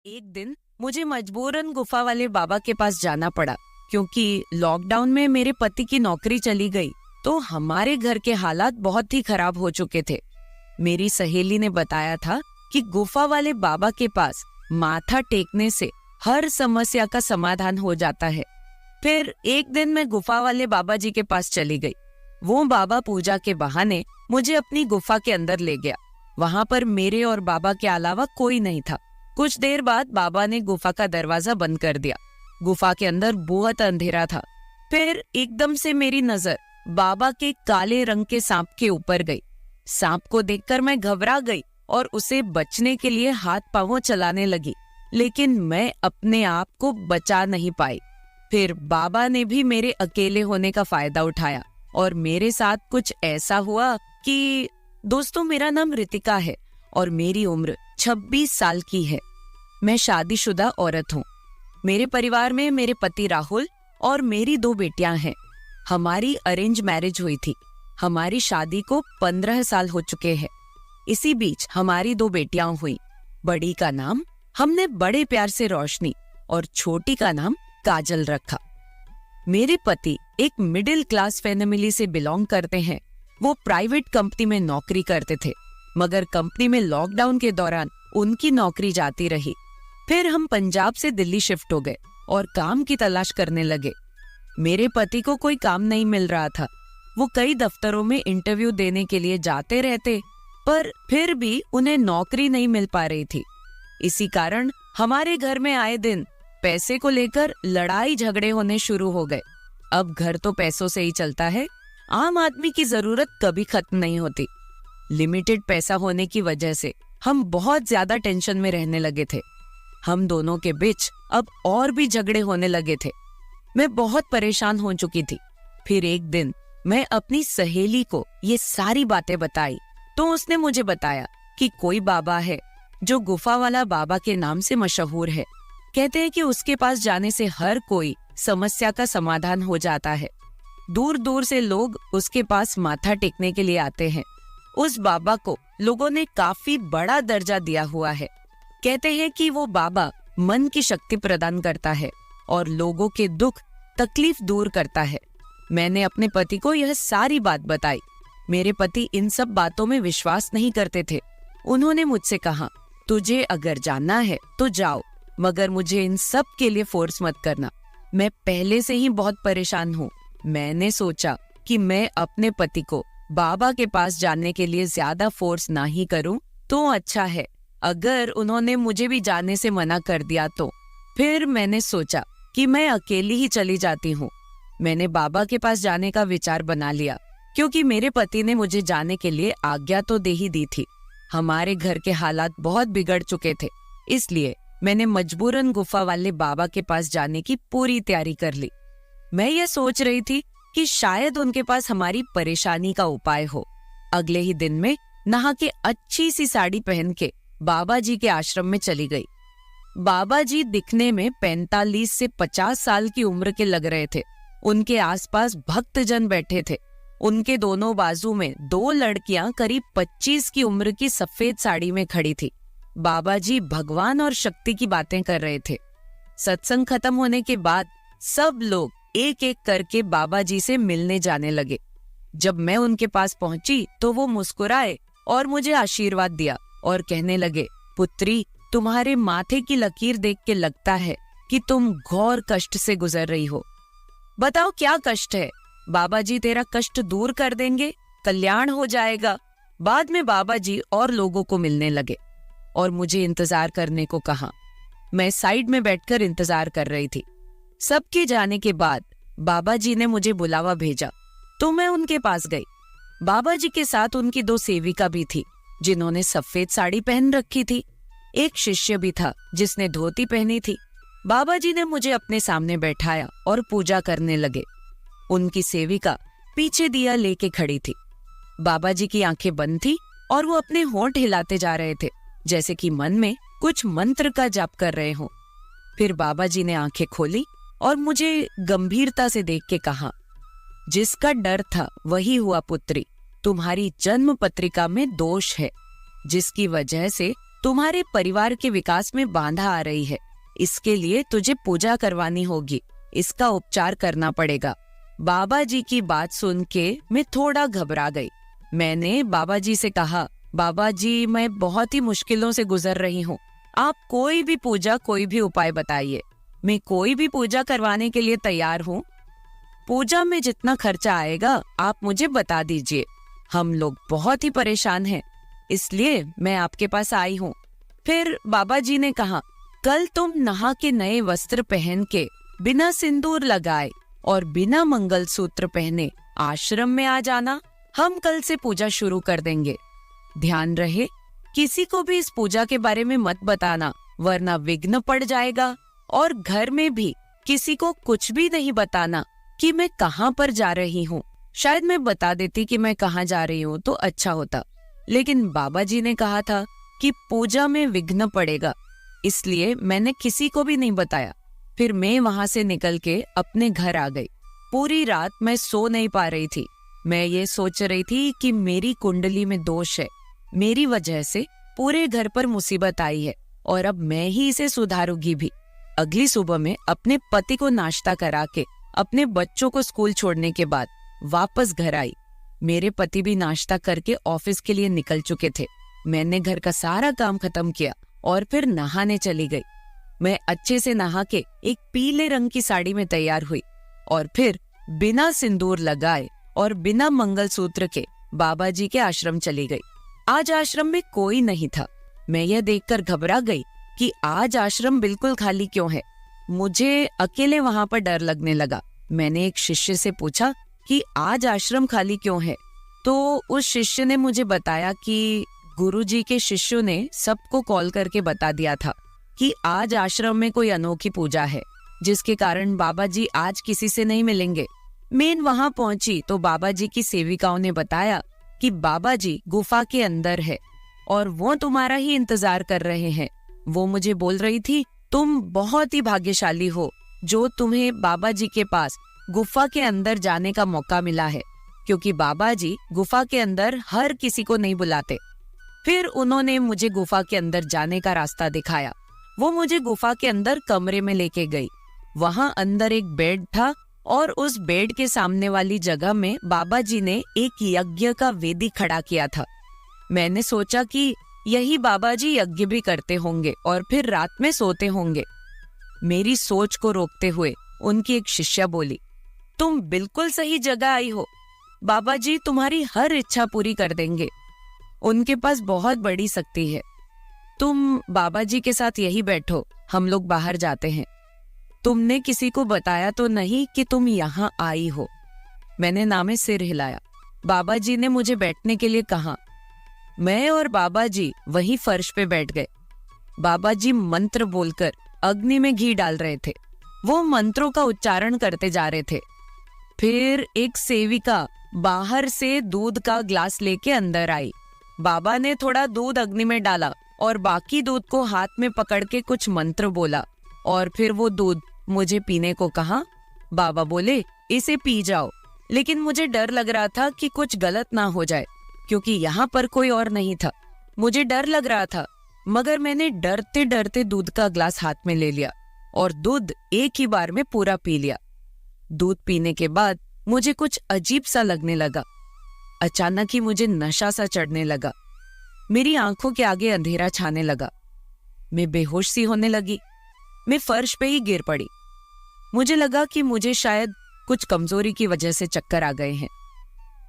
एक दिन मुझे मजबूरन गुफा वाले बाबा के पास जाना पड़ा क्योंकि लॉकडाउन में मेरे पति की नौकरी चली गई तो हमारे घर के हालात बहुत ही खराब हो चुके थे। मेरी सहेली ने बताया था कि गुफा वाले बाबा के पास माथा टेकने से हर समस्या का समाधान हो जाता है। फिर एक दिन मैं गुफा वाले बाबा जी के पास चली गई। वो बाबा पूजा के बहाने मुझे अपनी गुफा के अंदर ले गया। वहां पर मेरे और बाबा के अलावा कोई नहीं था। कुछ देर बाद बाबा ने गुफा का दरवाजा बंद कर दिया। गुफा के अंदर बहुत अंधेरा था। फिर एकदम से मेरी नजर बाबा के काले रंग के सांप के ऊपर गई। सांप को देखकर मैं घबरा गई और उसे बचने के लिए हाथ पांव चलाने लगी, लेकिन मैं अपने आप को बचा नहीं पाई। फिर बाबा ने भी मेरे अकेले होने का फायदा उठाया और मेरे साथ कुछ ऐसा हुआ कि दोस्तों, मेरा नाम रितिका है और मेरी उम्र 26 साल की है। मैं शादीशुदा औरत हूँ। मेरे परिवार में मेरे पति राहुल और मेरी 2 बेटियां हैं। हमारी अरेंज मैरिज हुई थी। हमारी शादी को 15 साल हो चुके हैं। इसी बीच हमारी 2 बेटियां हुई। बड़ी का नाम हमने बड़े प्यार से रोशनी और छोटी का नाम काजल रखा। मेरे पति एक मिडिल क्लास फैमिली से बिलोंग करते हैं। वो प्राइवेट कंपनी में नौकरी करते थे, मगर कंपनी में लॉकडाउन के दौरान उनकी नौकरी जाती रही। फिर हम पंजाब से दिल्ली शिफ्ट हो गए और काम की तलाश करने लगे। मेरे पति को कोई काम नहीं मिल रहा था। वो कई दफ्तरों में इंटरव्यू देने के लिए जाते रहते, पर फिर भी उन्हें नौकरी नहीं मिल पा रही थी। इसी कारण हमारे घर में आए दिन पैसे को लेकर लड़ाई झगड़े होने शुरू हो गए। अब घर तो पैसों से ही चलता है। आम आदमी की जरूरत कभी खत्म नहीं होती। लिमिटेड पैसा होने की वजह से हम बहुत ज्यादा टेंशन में रहने लगे थे। हम दोनों के बीच अब और भी झगड़े होने लगे थे। मैं बहुत परेशान हो चुकी थी। फिर एक दिन मैं अपनी सहेली को ये सारी बातें बताई तो उसने मुझे बताया कि कोई बाबा है जो गुफा वाला बाबा के नाम से मशहूर है। कहते हैं कि उसके पास जाने से हर कोई समस्या का समाधान हो जाता है। दूर दूर से लोग उसके पास माथा टेकने के लिए आते हैं। उस बाबा को लोगों ने काफी बड़ा दर्जा दिया हुआ है। कहते हैं कि वो बाबा मन की शक्ति प्रदान करता है और लोगों के दुख तकलीफ दूर करता है। मैंने अपने पति को यह सारी बात बताई। मेरे पति इन सब बातों में विश्वास नहीं करते थे। उन्होंने मुझसे कहा, तुझे अगर जानना है तो जाओ, मगर मुझे इन सब के लिए फोर्स मत करना। मैं पहले से ही बहुत परेशान हूँ। मैंने सोचा कि मैं अपने पति को बाबा के पास जाने के लिए ज्यादा फोर्स ना ही करूं तो अच्छा है। अगर उन्होंने मुझे भी जाने से मना कर दिया तो फिर मैंने सोचा कि मैं अकेली ही चली जाती हूँ। मैंने बाबा के पास जाने का विचार बना लिया क्योंकि मेरे पति ने मुझे जाने के लिए आज्ञा तो दे ही दी थी। हमारे घर के हालात बहुत बिगड़ चुके थे, इसलिए मैंने मजबूरन गुफा वाले बाबा के पास जाने की पूरी तैयारी कर ली। मैं ये सोच रही थी कि शायद उनके पास हमारी परेशानी का उपाय हो। अगले ही दिन में नहा के अच्छी सी साड़ी पहन के बाबा जी के आश्रम में चली गई। बाबा जी दिखने में 45 से 50 साल की उम्र के लग रहे थे। उनके आसपास भक्तजन बैठे थे। उनके दोनों बाजू में 2 लड़कियां करीब 25 की उम्र की सफेद साड़ी में खड़ी थी। बाबा जी भगवान और शक्ति की बातें कर रहे थे। सत्संग खत्म होने के बाद सब लोग एक एक करके बाबा जी से मिलने जाने लगे। जब मैं उनके पास पहुंची तो वो मुस्कुराए और मुझे आशीर्वाद दिया और कहने लगे, पुत्री, तुम्हारे माथे की लकीर देख के लगता है कि तुम घोर कष्ट से गुजर रही हो। बताओ क्या कष्ट है? बाबा जी तेरा कष्ट दूर कर देंगे, कल्याण हो जाएगा। बाद में बाबा जी और लोगों को मिलने लगे और मुझे इंतजार करने को कहा। मैं साइड में बैठकर इंतजार कर रही थी। सबके जाने के बाद बाबा जी ने मुझे बुलावा भेजा तो मैं उनके पास गई। बाबा जी के साथ उनकी 2 सेविका भी थी जिन्होंने सफेद साड़ी पहन रखी थी। एक शिष्य भी था जिसने धोती पहनी थी। बाबा जी ने मुझे अपने सामने बैठाया और पूजा करने लगे। उनकी सेविका पीछे दिया लेके खड़ी थी। बाबा जी की आंखें बंद थी और वो अपने होंठ हिलाते जा रहे थे, जैसे कि मन में कुछ मंत्र का जाप कर रहे हो। फिर बाबा जी ने आंखें खोली और मुझे गंभीरता से देख के कहा, जिसका डर था वही हुआ पुत्री। तुम्हारी जन्म पत्रिका में दोष है, जिसकी वजह से तुम्हारे परिवार के विकास में बाधा आ रही है। इसके लिए तुझे पूजा करवानी होगी, इसका उपचार करना पड़ेगा। बाबा जी की बात सुन के मैं थोड़ा घबरा गई। मैंने बाबा जी से कहा, बाबा जी मैं बहुत ही मुश्किलों से गुजर रही हूँ, आप कोई भी पूजा कोई भी उपाय बताइए, मैं कोई भी पूजा करवाने के लिए तैयार हूँ। पूजा में जितना खर्चा आएगा आप मुझे बता दीजिए, हम लोग बहुत ही परेशान हैं, इसलिए मैं आपके पास आई हूँ। फिर बाबा जी ने कहा, कल तुम नहा के नए वस्त्र पहन के बिना सिंदूर लगाए और बिना मंगलसूत्र पहने आश्रम में आ जाना, हम कल से पूजा शुरू कर देंगे। ध्यान रहे किसी को भी इस पूजा के बारे में मत बताना, वरना विघ्न पड़ जाएगा। और घर में भी किसी को कुछ भी नहीं बताना कि मैं कहाँ पर जा रही हूँ। शायद मैं बता देती कि मैं कहाँ जा रही हूँ तो अच्छा होता, लेकिन बाबा जी ने कहा था कि पूजा में विघ्न पड़ेगा, इसलिए मैंने किसी को भी नहीं बताया। फिर मैं वहां से निकल के अपने घर आ गई। पूरी रात मैं सो नहीं पा रही थी। मैं ये सोच रही थी कि मेरी कुंडली में दोष है, मेरी वजह से पूरे घर पर मुसीबत आई है और अब मैं ही इसे सुधारूंगी भी। अगली सुबह में अपने पति को नाश्ता करा के अपने बच्चों को स्कूल छोड़ने के बाद वापस घर आई। मेरे पति भी नाश्ता करके ऑफिस के लिए निकल चुके थे। मैंने घर का सारा काम खत्म किया और फिर नहाने चली गई। मैं अच्छे से नहा के एक पीले रंग की साड़ी में तैयार हुई और फिर बिना सिंदूर लगाए और बिना मंगलसूत्र के बाबा जी के आश्रम चली गई। आज आश्रम में कोई नहीं था। मैं यह देखकर घबरा गई कि आज आश्रम बिल्कुल खाली क्यों है। मुझे अकेले वहां पर डर लगने लगा। मैंने एक शिष्य से पूछा कि आज आश्रम खाली क्यों है, तो उस शिष्य ने मुझे बताया कि गुरुजी के शिष्यों ने सबको कॉल करके बता दिया था कि आज आश्रम में कोई अनोखी पूजा है, जिसके कारण बाबा जी आज किसी से नहीं मिलेंगे। मैं वहां पहुंची तो बाबा जी की सेविकाओं ने बताया कि बाबा जी गुफा के अंदर है और वो तुम्हारा ही इंतजार कर रहे हैं। वो मुझे बोल रही थी, तुम बहुत ही भाग्यशाली हो जो तुम्हें बाबा जी के पास गुफा के अंदर जाने का मौका मिला है, क्योंकि बाबा जी गुफा के अंदर हर किसी को नहीं बुलाते। फिर उन्होंने मुझे गुफा के अंदर जाने का रास्ता दिखाया। वो मुझे गुफा के अंदर कमरे में लेके गई। वहां अंदर एक बेड था और उस बेड के सामने वाली जगह में बाबा जी ने एक यज्ञ का वेदी खड़ा किया था। मैंने सोचा कि यही बाबा जी यज्ञ भी करते होंगे और फिर रात में सोते होंगे। मेरी सोच को रोकते हुए उनकी एक शिष्या बोली, तुम बिल्कुल सही जगह आई हो, बाबा जी तुम्हारी हर इच्छा पूरी कर देंगे, उनके पास बहुत बड़ी शक्ति है। तुम बाबा जी के साथ यही बैठो, हम लोग बाहर जाते हैं। तुमने किसी को बताया तो नहीं कि तुम यहाँ आई हो? मैंने नामे सिर हिलाया। बाबा जी ने मुझे बैठने के लिए कहा। मैं और बाबा जी वही फर्श पे बैठ गए। बाबा जी मंत्र बोलकर अग्नि में घी डाल रहे थे। वो मंत्रों का उच्चारण करते जा रहे थे। फिर एक सेविका बाहर से दूध का ग्लास लेके अंदर आई। बाबा ने थोड़ा दूध अग्नि में डाला और बाकी दूध को हाथ में पकड़ के कुछ मंत्र बोला और फिर वो दूध मुझे पीने को कहा। बाबा बोले, इसे पी जाओ, लेकिन मुझे डर लग रहा था कि कुछ गलत ना हो जाए, क्योंकि यहाँ पर कोई और नहीं था। मुझे डर लग रहा था, मगर मैंने डरते डरते दूध का ग्लास हाथ में ले लिया और दूध एक ही बार में पूरा पी लिया। दूध पीने के बाद मुझे कुछ अजीब सा लगने लगा। अचानक ही मुझे नशा सा चढ़ने लगा। मेरी आंखों के आगे अंधेरा छाने लगा। मैं बेहोश सी होने लगी। मैं फर्श पे ही गिर पड़ी। मुझे लगा कि मुझे शायद कुछ कमजोरी की वजह से चक्कर आ गए हैं।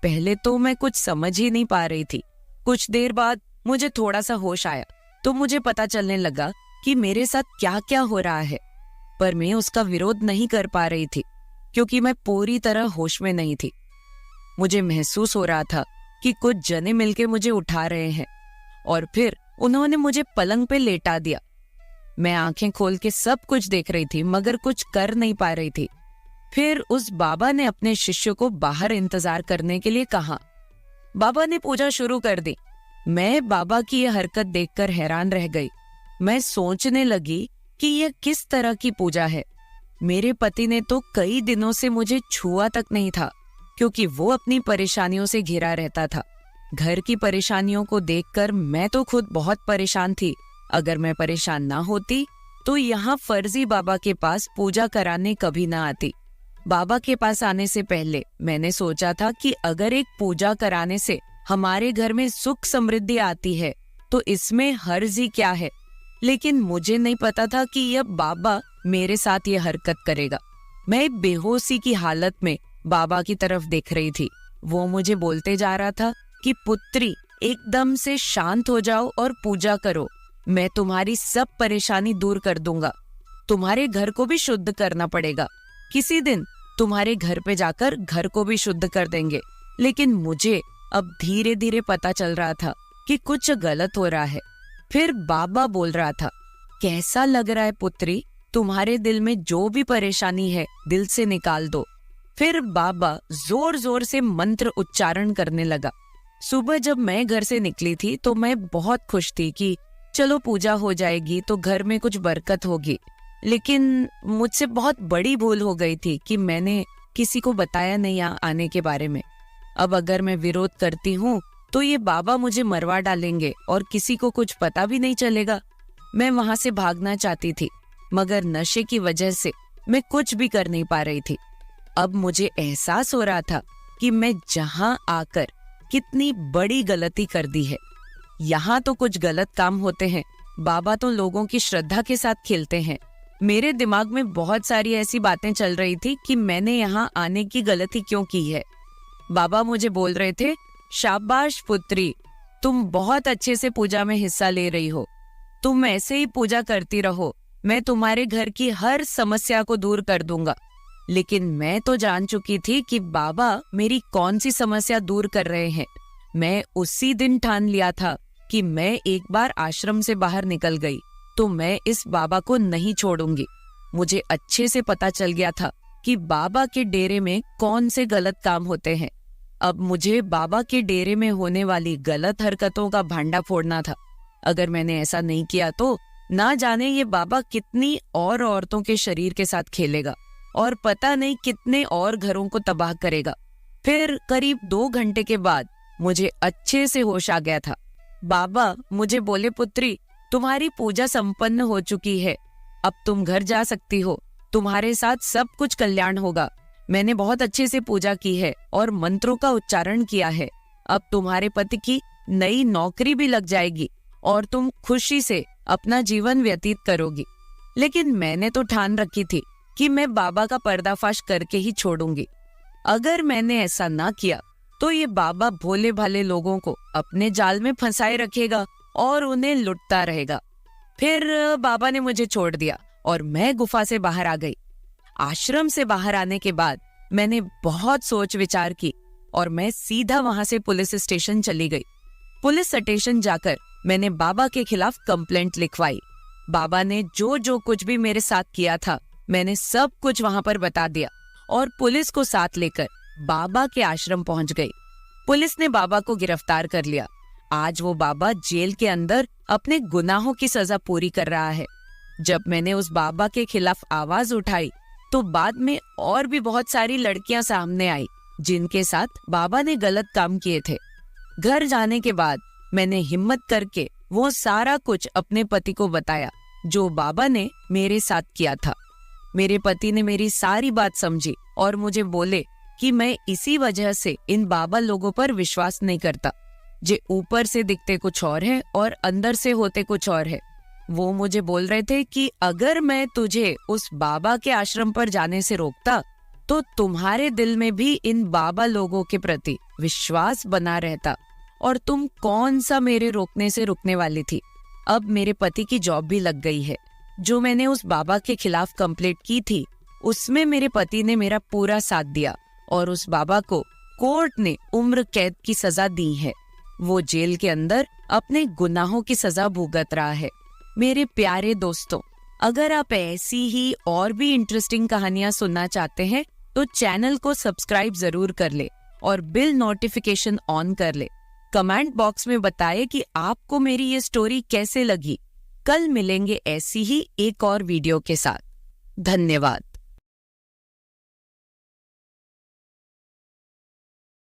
पहले तो मैं कुछ समझ ही नहीं पा रही थी। कुछ देर बाद मुझे थोड़ा सा होश आया तो मुझे पता चलने लगा कि मेरे साथ क्या क्या हो रहा है, पर मैं उसका विरोध नहीं कर पा रही थी क्योंकि मैं पूरी तरह होश में नहीं थी। मुझे महसूस हो रहा था कि कुछ जने मिलके मुझे उठा रहे हैं और फिर उन्होंने मुझे पलंग पे लेटा दिया। मैं आंखें खोल के सब कुछ देख रही थी मगर कुछ कर नहीं पा रही थी। फिर उस बाबा ने अपने शिष्य को बाहर इंतजार करने के लिए कहा। बाबा ने पूजा शुरू कर दी। मैं बाबा की यह हरकत देखकर हैरान रह गई। मैं सोचने लगी कि यह किस तरह की पूजा है। मेरे पति ने तो कई दिनों से मुझे छुआ तक नहीं था, क्योंकि वो अपनी परेशानियों से घिरा रहता था। घर की परेशानियों को देखकर मैं तो खुद बहुत परेशान थी, अगर मैं परेशान ना होती तो यहाँ फर्जी बाबा के पास पूजा कराने कभी ना आती। बाबा के पास आने से पहले मैंने सोचा था कि अगर एक पूजा कराने से हमारे घर में सुख समृद्धि आती है तो इसमें हर्ज ही क्या है। लेकिन मुझे नहीं पता था कि यह बाबा मेरे साथ ये हरकत करेगा। मैं बेहोशी की हालत में बाबा की तरफ देख रही थी। वो मुझे बोलते जा रहा था कि पुत्री, एकदम से शांत हो जाओ और पूजा करो। मैं तुम्हारी सब परेशानी दूर कर दूंगा। तुम्हारे घर को भी शुद्ध करना पड़ेगा। किसी दिन तुम्हारे घर पे जाकर घर को भी शुद्ध कर देंगे। लेकिन मुझे अब धीरे धीरे पता चल रहा था कि कुछ गलत हो रहा है। फिर बाबा बोल रहा था, कैसा लग रहा है पुत्री? तुम्हारे दिल में जो भी परेशानी है दिल से निकाल दो। फिर बाबा जोर जोर से मंत्र उच्चारण करने लगा। सुबह जब मैं घर से निकली थी तो मैं बहुत खुश थी कि चलो पूजा हो जाएगी तो घर में कुछ बरकत होगी। लेकिन मुझसे बहुत बड़ी भूल हो गई थी कि मैंने किसी को बताया नहीं आने के बारे में। अब अगर मैं विरोध करती हूँ तो ये बाबा मुझे मरवा डालेंगे और किसी को कुछ पता भी नहीं चलेगा। मैं वहां से भागना चाहती थी, मगर नशे की वजह से मैं कुछ भी कर नहीं पा रही थी। अब मुझे एहसास हो रहा था कि मैं जहां आकर कितनी बड़ी गलती कर दी है। यहाँ तो कुछ गलत काम होते हैं, बाबा तो लोगों की श्रद्धा के साथ खेलते हैं। मेरे दिमाग में बहुत सारी ऐसी बातें चल रही थी कि मैंने यहाँ आने की गलती क्यों की है। बाबा मुझे बोल रहे थे, शाबाश पुत्री, तुम बहुत अच्छे से पूजा में हिस्सा ले रही हो। तुम ऐसे ही पूजा करती रहो, मैं तुम्हारे घर की हर समस्या को दूर कर दूंगा। लेकिन मैं तो जान चुकी थी कि बाबा मेरी कौन सी समस्या दूर कर रहे हैं। मैं उसी दिन ठान लिया था कि मैं एक बार आश्रम से बाहर निकल गई तो मैं इस बाबा को नहीं छोड़ूंगी। मुझे अच्छे से पता चल गया था कि बाबा के डेरे में कौन से गलत काम होते हैं। अब मुझे बाबा के डेरे में होने वाली गलत हरकतों का भांडा फोड़ना था। अगर मैंने ऐसा नहीं किया तो ना जाने ये बाबा कितनी और औरतों के शरीर के साथ खेलेगा और पता नहीं कितने और घरों को तबाह करेगा। फिर करीब 2 घंटे के बाद मुझे अच्छे से होश आ गया था। बाबा मुझे बोले, पुत्री, तुम्हारी पूजा संपन्न हो चुकी है, अब तुम घर जा सकती हो। तुम्हारे साथ सब कुछ कल्याण होगा। मैंने बहुत अच्छे से पूजा की है और मंत्रों का उच्चारण किया है। अब तुम्हारे पति की नई नौकरी भी लग जाएगी और तुम खुशी से अपना जीवन व्यतीत करोगी। लेकिन मैंने तो ठान रखी थी कि मैं बाबा का पर्दाफाश करके ही छोड़ूंगी। अगर मैंने ऐसा ना किया तो ये बाबा भोले भाले लोगों को अपने जाल में फंसाए रखेगा और उन्हें लुटता रहेगा। फिर बाबा ने मुझे छोड़ दिया और मैं गुफा से बाहर आ गई। आश्रम से बाहर आने के बाद मैंने बहुत सोच विचार की और मैं सीधा वहां से पुलिस स्टेशन चली गई। पुलिस स्टेशन जाकर मैंने बाबा के खिलाफ कंप्लेंट लिखवाई। बाबा ने जो जो कुछ भी मेरे साथ किया था मैंने सब कुछ वहां पर बता दिया और पुलिस को साथ लेकर बाबा के आश्रम पहुंच गई। पुलिस ने बाबा को गिरफ्तार कर लिया। आज वो बाबा जेल के अंदर अपने गुनाहों की सजा पूरी कर रहा है। जब मैंने उस बाबा के खिलाफ आवाज उठाई तो बाद में और भी बहुत सारी लड़कियां सामने आई जिनके साथ बाबा ने गलत काम किए थे। घर जाने के बाद मैंने हिम्मत करके वो सारा कुछ अपने पति को बताया जो बाबा ने मेरे साथ किया था। मेरे पति ने मेरी सारी बात समझी और मुझे बोले कि मैं इसी वजह से इन बाबा लोगों पर विश्वास नहीं करता, जे ऊपर से दिखते कुछ और है और अंदर से होते कुछ और है। वो मुझे बोल रहे थे कि अगर मैं तुझे उस बाबा के आश्रम पर जाने से रोकता तो तुम्हारे दिल में भी इन बाबा लोगों के प्रति विश्वास बना रहता और तुम कौन सा मेरे रोकने से रुकने वाली थी। अब मेरे पति की जॉब भी लग गई है। जो मैंने उस बाबा के खिलाफ कंप्लेंट की थी उसमें मेरे पति ने मेरा पूरा साथ दिया और उस बाबा को कोर्ट ने उम्र कैद की सजा दी है। वो जेल के अंदर अपने गुनाहों की सजा भुगत रहा है। मेरे प्यारे दोस्तों, अगर आप ऐसी ही और भी इंटरेस्टिंग कहानियां सुनना चाहते हैं तो चैनल को सब्सक्राइब जरूर कर ले और बिल नोटिफिकेशन ऑन कर ले। कमेंट बॉक्स में बताएं कि आपको मेरी ये स्टोरी कैसे लगी। कल मिलेंगे ऐसी ही एक और वीडियो के साथ। धन्यवाद।